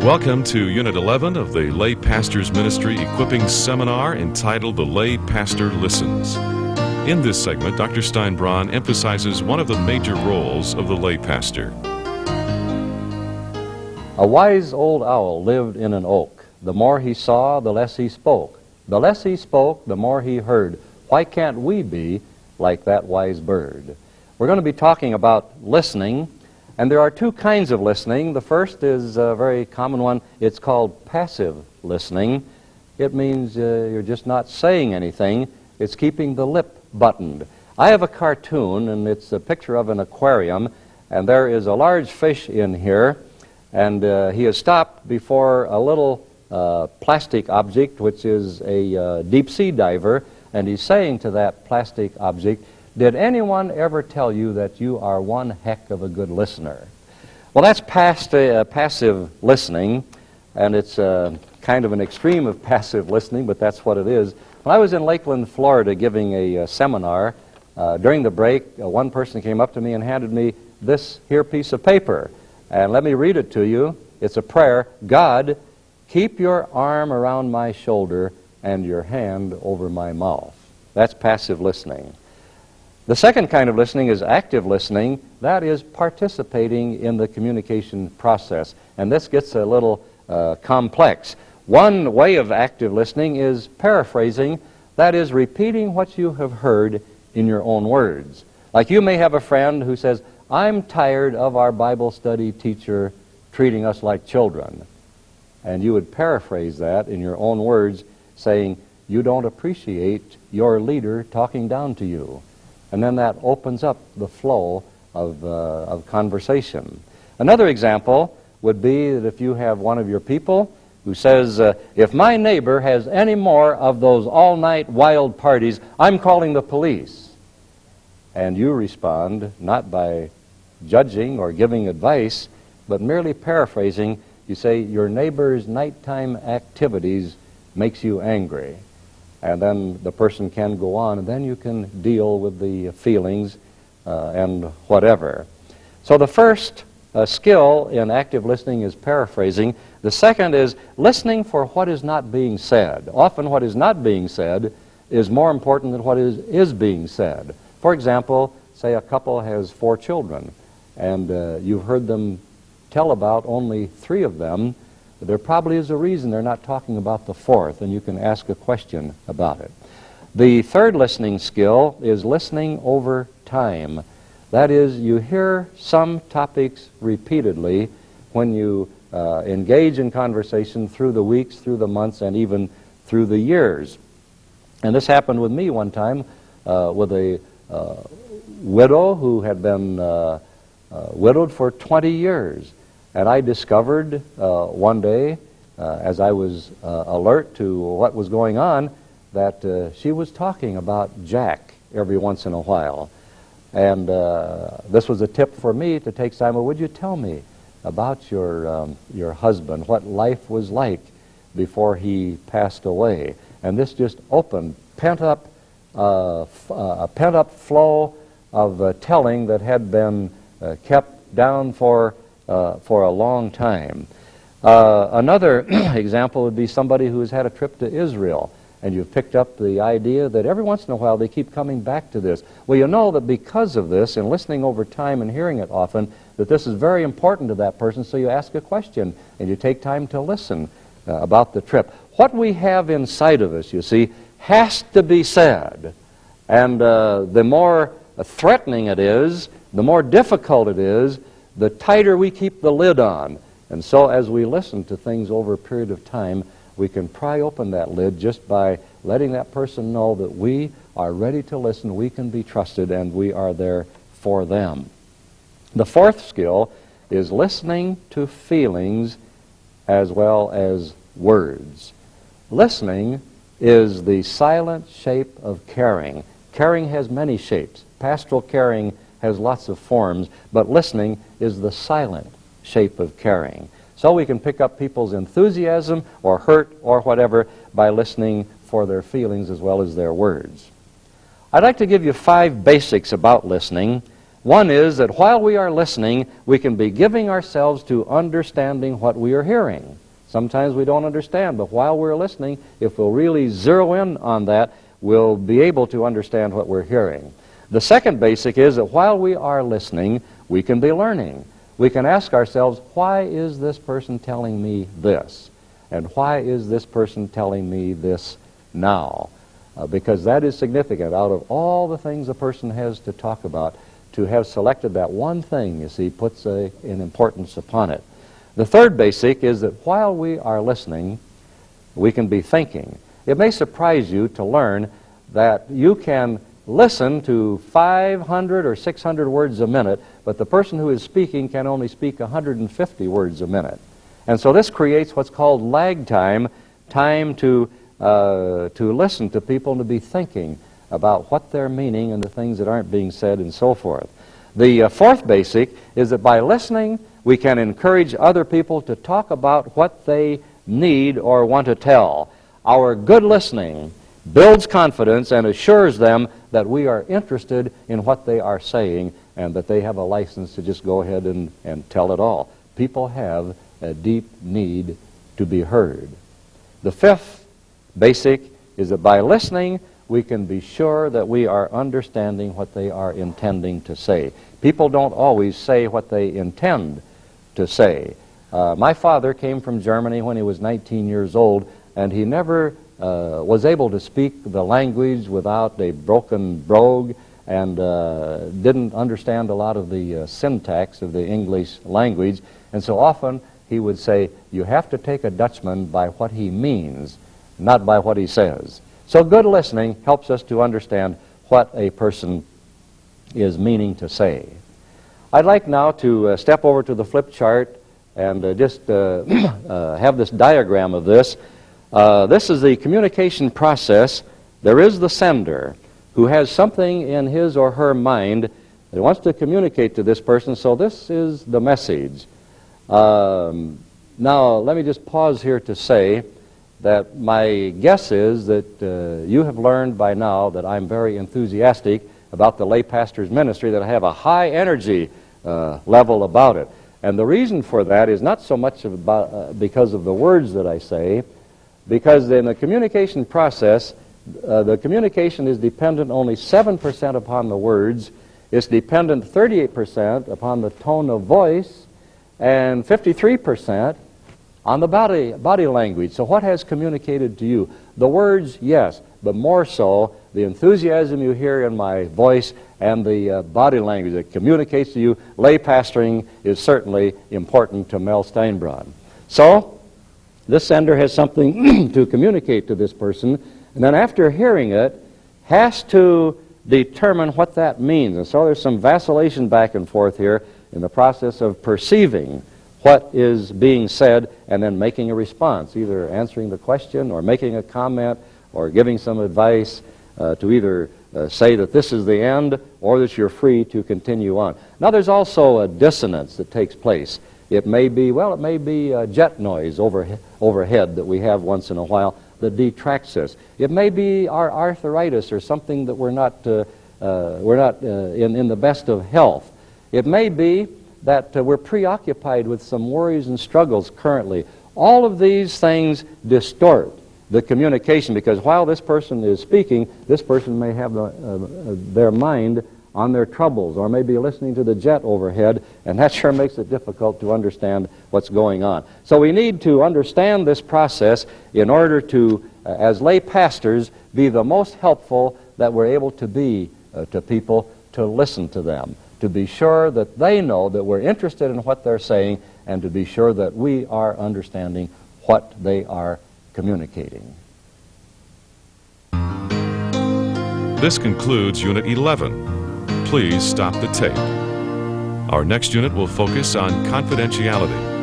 Welcome to Unit 11 of the Lay Pastors Ministry Equipping Seminar entitled The Lay Pastor Listens. In this segment, Dr. Steinbronn emphasizes one of the major roles of the lay pastor. A wise old owl lived in an oak. The more he saw, the less he spoke. The less he spoke, the more he heard. Why can't we be like that wise bird? We're going to be talking about listening. And there are two kinds of listening. The first is a very common one. It's called passive listening. It means you're just not saying anything. It's keeping the lip buttoned. I have a cartoon, and it's a picture of an aquarium, and there is a large fish in here, and he has stopped before a little plastic object, which is a deep-sea diver, and he's saying to that plastic object, "Did anyone ever tell you that you are one heck of a good listener?" Well, that's passive listening, and it's kind of an extreme of passive listening, but that's what it is. When I was in Lakeland, Florida, giving a seminar, during the break, one person came up to me and handed me this here piece of paper. And let me read it to you. It's a prayer. "God, keep your arm around my shoulder and your hand over my mouth." That's passive listening. The second kind of listening is active listening. That is participating in the communication process. And this gets a little complex. One way of active listening is paraphrasing. That is repeating what you have heard in your own words. Like you may have a friend who says, "I'm tired of our Bible study teacher treating us like children." And you would paraphrase that in your own words, saying, "You don't appreciate your leader talking down to you." And then that opens up the flow of conversation. Another example would be that if you have one of your people who says, "If my neighbor has any more of those all-night wild parties, I'm calling the police." And you respond not by judging or giving advice, but merely paraphrasing. You say, "Your neighbor's nighttime activities makes you angry." And then the person can go on, and then you can deal with the feelings and whatever. So the first skill in active listening is paraphrasing. The second is listening for what is not being said. Often what is not being said is more important than what is being said. For example, say a couple has 4 children, and you've heard them tell about only 3 of them. There probably is a reason they're not talking about the 4th, and you can ask a question about it. The third listening skill is listening over time. That is, you hear some topics repeatedly when you engage in conversation through the weeks, through the months, and even through the years. And this happened with me one time with a widow who had been widowed for 20 years. And I discovered one day, as I was alert to what was going on, that she was talking about Jack every once in a while. And this was a tip for me to take time. Well, would you tell me about your husband, what life was like before he passed away? And this just opened a pent-up flow of telling that had been kept down for a long time. Another example would be somebody who has had a trip to Israel, and you've picked up the idea that every once in a while they keep coming back to this. Well, you know that because of this, and listening over time and hearing it often, that this is very important to that person, so you ask a question, and you take time to listen about the trip. What we have inside of us, you see, has to be said. And the more threatening it is, the more difficult it is, the tighter we keep the lid on. And so as we listen to things over a period of time, we can pry open that lid just by letting that person know that we are ready to listen, we can be trusted, and we are there for them. The fourth skill is listening to feelings as well as words. Listening is the silent shape of caring. Caring has many shapes. Pastoral caring has lots of forms, but listening is the silent shape of caring. So we can pick up people's enthusiasm or hurt or whatever by listening for their feelings as well as their words. I'd like to give you 5 basics about listening. One is that while we are listening, we can be giving ourselves to understanding what we are hearing. Sometimes we don't understand, but while we're listening, if we'll really zero in on that, we'll be able to understand what we're hearing. The second basic is that while we are listening, we can be learning. We can ask ourselves, why is this person telling me this? And why is this person telling me this now? Because that is significant. Out of all the things a person has to talk about, to have selected that one thing, you see, puts an importance upon it. The third basic is that while we are listening, we can be thinking. It may surprise you to learn that you can listen to 500 or 600 words a minute, but the person who is speaking can only speak 150 words a minute. And so this creates what's called lag time, time to listen to people and to be thinking about what they're meaning and the things that aren't being said and so forth. The fourth basic is that by listening, we can encourage other people to talk about what they need or want to tell. Our good listening builds confidence and assures them that we are interested in what they are saying and that they have a license to just go ahead and tell it all. People have a deep need to be heard. The fifth basic is that by listening, we can be sure that we are understanding what they are intending to say. People don't always say what they intend to say. My father came from Germany when he was 19 years old, and he never was able to speak the language without a broken brogue and didn't understand a lot of the syntax of the English language. And so often he would say, you have to take a Dutchman by what he means, not by what he says. So good listening helps us to understand what a person is meaning to say. I'd like now to step over to the flip chart and just have this diagram of this. This is the communication process. There is the sender who has something in his or her mind that wants to communicate to this person, so this is the message. Now, let me just pause here to say that my guess is that you have learned by now that I'm very enthusiastic about the lay pastor's ministry, that I have a high energy level about it. And the reason for that is not so much because of the words that I say, because in the communication process, the communication is dependent only 7% upon the words, it's dependent 38% upon the tone of voice, and 53% on the body language. So what has communicated to you? The words, yes, but more so the enthusiasm you hear in my voice and the body language that communicates to you. Lay pastoring is certainly important to Mel Steinbron. So this sender has something to communicate to this person, and then after hearing it, has to determine what that means. And so there's some vacillation back and forth here in the process of perceiving what is being said and then making a response, either answering the question or making a comment or giving some advice to either say that this is the end or that you're free to continue on. Now there's also a dissonance that takes place. It may be jet noise overhead that we have once in a while that detracts us. It may be our arthritis or something that we're not in the best of health. It may be that we're preoccupied with some worries and struggles currently. All of these things distort the communication, because while this person is speaking, this person may have their mind on their troubles, or maybe listening to the jet overhead, and that sure makes it difficult to understand what's going on. So we need to understand this process in order to, as lay pastors, be the most helpful that we're able to be to people, to listen to them, to be sure that they know that we're interested in what they're saying, and to be sure that we are understanding what they are communicating. This concludes Unit 11. Please stop the tape. Our next unit will focus on confidentiality.